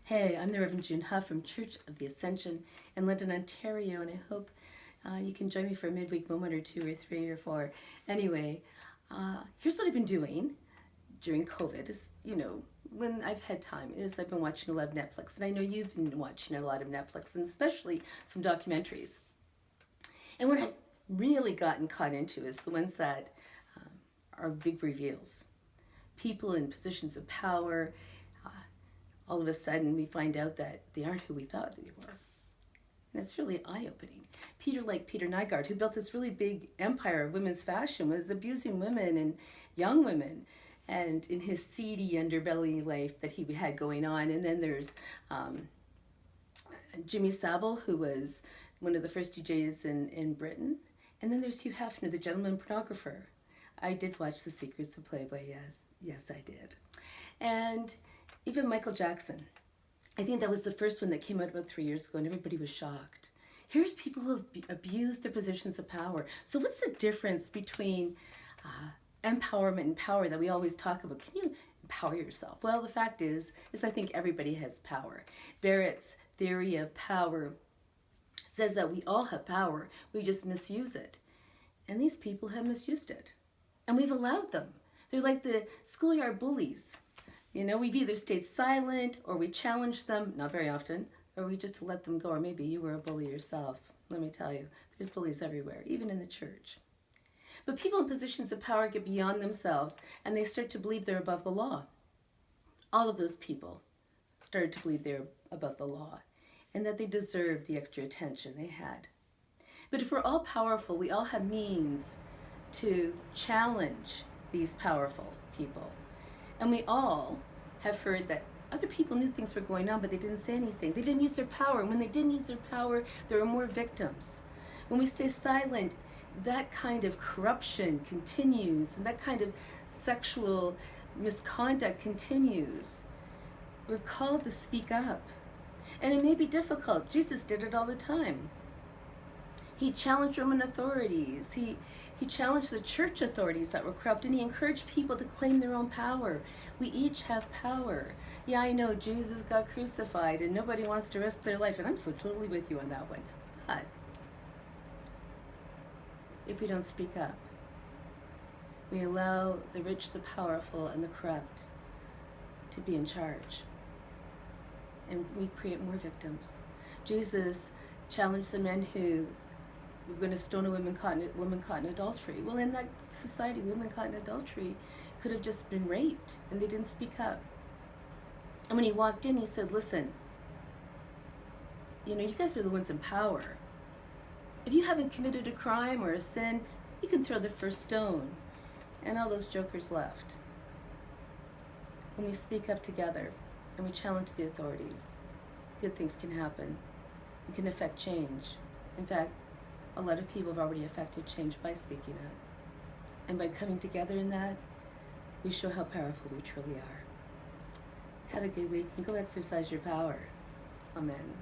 Hey, I'm the Reverend June Huff from Church of the Ascension in London, Ontario, and I hope you can join me for a midweek moment or 2 or 3 or 4. Anyway, here's what I've been doing during COVID is, when I've had time, is I've been watching a lot of Netflix, and I know you've been watching a lot of Netflix, and especially some documentaries. And what I've really gotten caught into is the ones that are big reveals. People in positions of power, all of a sudden we find out that they aren't who we thought they were. And it's really eye-opening. Peter Nygaard, who built this really big empire of women's fashion, was abusing women and young women, and in his seedy underbelly life that he had going on. And then there's Jimmy Savile, who was one of the first DJs in Britain. And then there's Hugh Hefner, the gentleman pornographer. I did watch The Secrets of Playboy, yes I did. And even Michael Jackson. I think that was the first one that came out about 3 years ago, and everybody was shocked. Here's people who have abused their positions of power. So what's the difference between empowerment and power that we always talk about? Can you empower yourself? Well, the fact is I think everybody has power. Barrett's theory of power says that we all have power, we just misuse it. And these people have misused it. And we've allowed them. They're like the schoolyard bullies. We've either stayed silent or we challenge them, not very often, or we just let them go. Or maybe you were a bully yourself. Let me tell you, there's bullies everywhere, even in the church. But people in positions of power get beyond themselves and they start to believe they're above the law. All of those people started to believe they're above the law and that they deserved the extra attention they had. But if we're all powerful, we all have means to challenge these powerful people. And we all have heard that other people knew things were going on, but they didn't say anything. They didn't use their power. And when they didn't use their power, there were more victims. When we stay silent, that kind of corruption continues, and that kind of sexual misconduct continues. We're called to speak up. And it may be difficult. Jesus did it all the time. He challenged Roman authorities. He challenged the church authorities that were corrupt, and he encouraged people to claim their own power. We each have power. Yeah, I know Jesus got crucified and nobody wants to risk their life, and I'm so totally with you on that one. But if we don't speak up, we allow the rich, the powerful, and the corrupt to be in charge. And we create more victims. Jesus challenged the men who were going to stone a woman caught in adultery. Well, in that society, women caught in adultery could have just been raped, and they didn't speak up. And when he walked in, he said, listen, you guys are the ones in power. If you haven't committed a crime or a sin, you can throw the first stone. And all those jokers left. When we speak up together and we challenge the authorities, good things can happen. We can affect change. In fact, a lot of people have already affected change by speaking up. And by coming together in that, we show how powerful we truly are. Have a good week and go exercise your power. Amen.